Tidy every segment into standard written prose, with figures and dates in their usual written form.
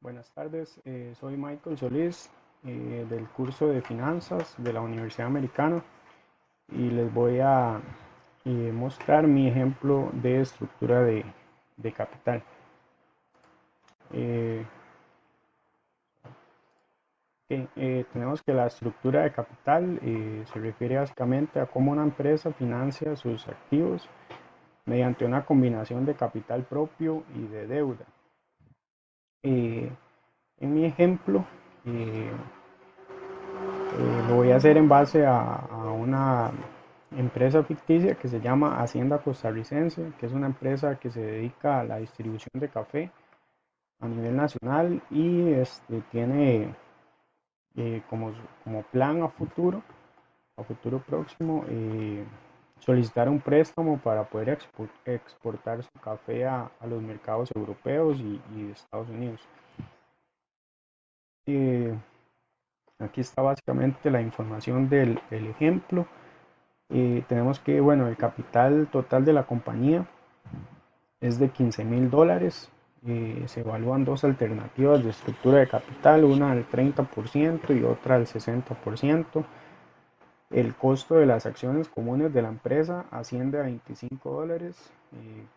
Buenas tardes, soy Michael Solís del curso de finanzas de la Universidad Americana y les voy a mostrar mi ejemplo de estructura de capital. Eh, Tenemos que la estructura de capital se refiere básicamente a cómo una empresa financia sus activos mediante una combinación de capital propio y de deuda. Eh, en mi ejemplo, eh, lo voy a hacer en base a una empresa ficticia que se llama Hacienda Costarricense, que es una empresa que se dedica a la distribución de café a nivel nacional y tiene como plan a futuro próximo, solicitar un préstamo para poder exportar su café a los mercados europeos y de Estados Unidos. Eh, Aquí está básicamente la información del ejemplo. Tenemos que, bueno, el capital total de la compañía es de $15,000. Se evalúan dos alternativas de estructura de capital, una al 30% y otra al 60%. El costo de las acciones comunes de la empresa asciende a $25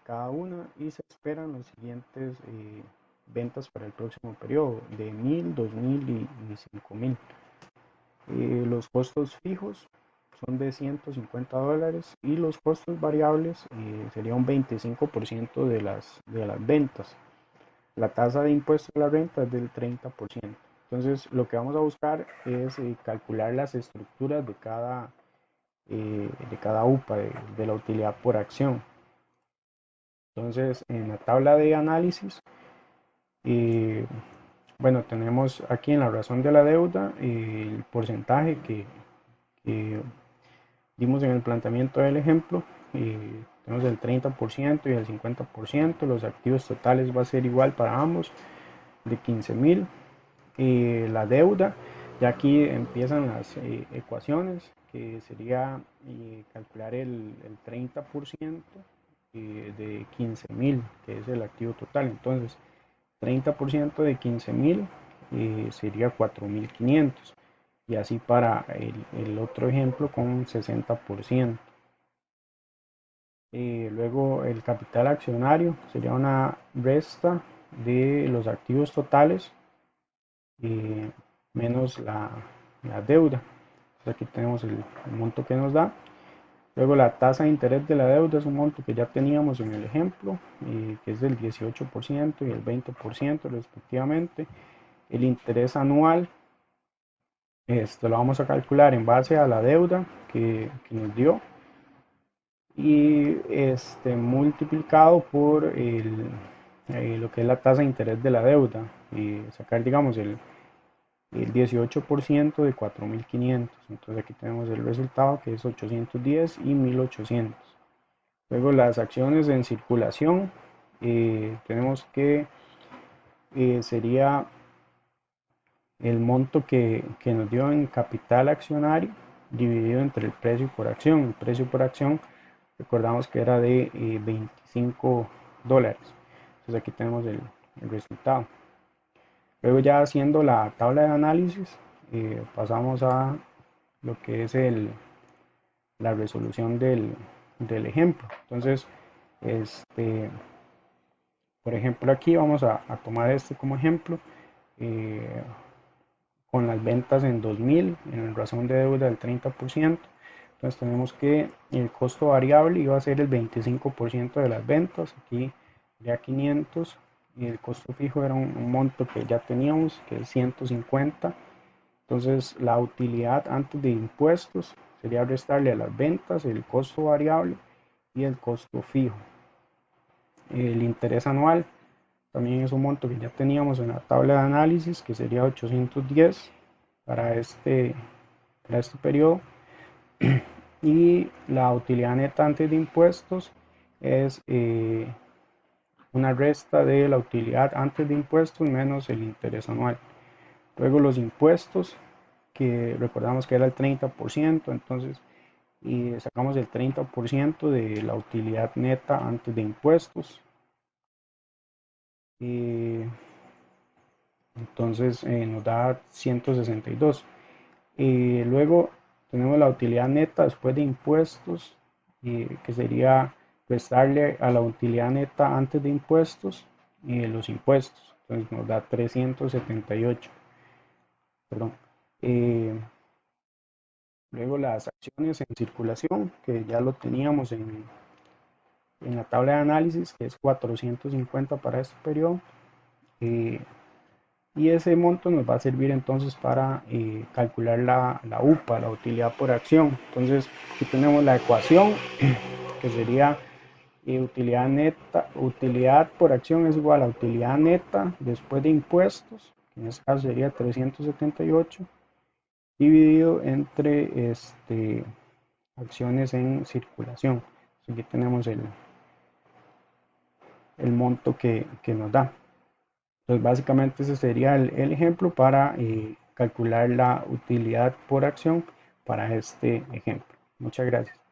cada una y se esperan los siguientes ventas para el próximo periodo de 1,000, 2,000 y 5,000. Los costos fijos son de $150 y los costos variables sería un 25% de las ventas. La tasa de impuesto a la renta es del 30%. Entonces, lo que vamos a buscar es calcular las estructuras de cada UPA, de la utilidad por acción. Entonces, en la tabla de análisis, eh, bueno, tenemos aquí en la razón de la deuda el porcentaje que dimos en el planteamiento del ejemplo. Tenemos el 30% y el 50%. Los activos totales va a ser igual para ambos, de 15,000. La deuda, ya aquí empiezan las ecuaciones, que sería calcular el 30% de 15,000, que es el activo total. Entonces, 30% de 15,000 sería 4,500. Y así para el otro ejemplo con 60%. Luego el capital accionario sería una resta de los activos totales eh, menos la deuda. Entonces aquí tenemos el monto que nos da. Luego la tasa de interés de la deuda es un monto que ya teníamos en el ejemplo, que es del 18% y el 20% respectivamente. El interés anual, esto lo vamos a calcular en base a la deuda que nos dio y multiplicado por lo que es la tasa de interés de la deuda y sacar, digamos, el 18% de 4,500. Entonces aquí tenemos el resultado que es 810 y 1,800. Luego las acciones en circulación, tenemos que sería el monto que nos dio en capital accionario dividido entre el precio por acción. El precio por acción, recordamos que era de $25. Entonces aquí tenemos el resultado. Luego ya haciendo la tabla de análisis, pasamos a lo que es la resolución del ejemplo. Entonces, este, por ejemplo, aquí vamos a tomar este como ejemplo, eh, con las ventas en 2,000, en razón de deuda del 30%. Entonces tenemos que el costo variable iba a ser el 25% de las ventas, aquí ya 500, y el costo fijo era un monto que ya teníamos, que es 150. Entonces la utilidad antes de impuestos sería restarle a las ventas el costo variable y el costo fijo. El interés anual también es un monto que ya teníamos en la tabla de análisis, que sería 810 para este periodo. Y la utilidad neta antes de impuestos es una resta de la utilidad antes de impuestos menos el interés anual. Luego los impuestos, que recordamos que era el 30%, entonces sacamos el 30% de la utilidad neta antes de impuestos. entonces nos da 162. Luego tenemos la utilidad neta después de impuestos, que sería restarle a la utilidad neta antes de impuestos los impuestos. Entonces nos da 378. Perdón. Eh, Luego las acciones en circulación, que ya lo teníamos en la tabla de análisis, que es 450 para este periodo. eh, y ese monto nos va a servir entonces para calcular la UPA, la utilidad por acción. Entonces aquí tenemos la ecuación que sería utilidad neta, utilidad por acción es igual a utilidad neta después de impuestos, que en este caso sería 378, dividido entre acciones en circulación. Aquí tenemos el monto que nos da. Entonces, básicamente ese sería el ejemplo para calcular la utilidad por acción para este ejemplo. Muchas gracias.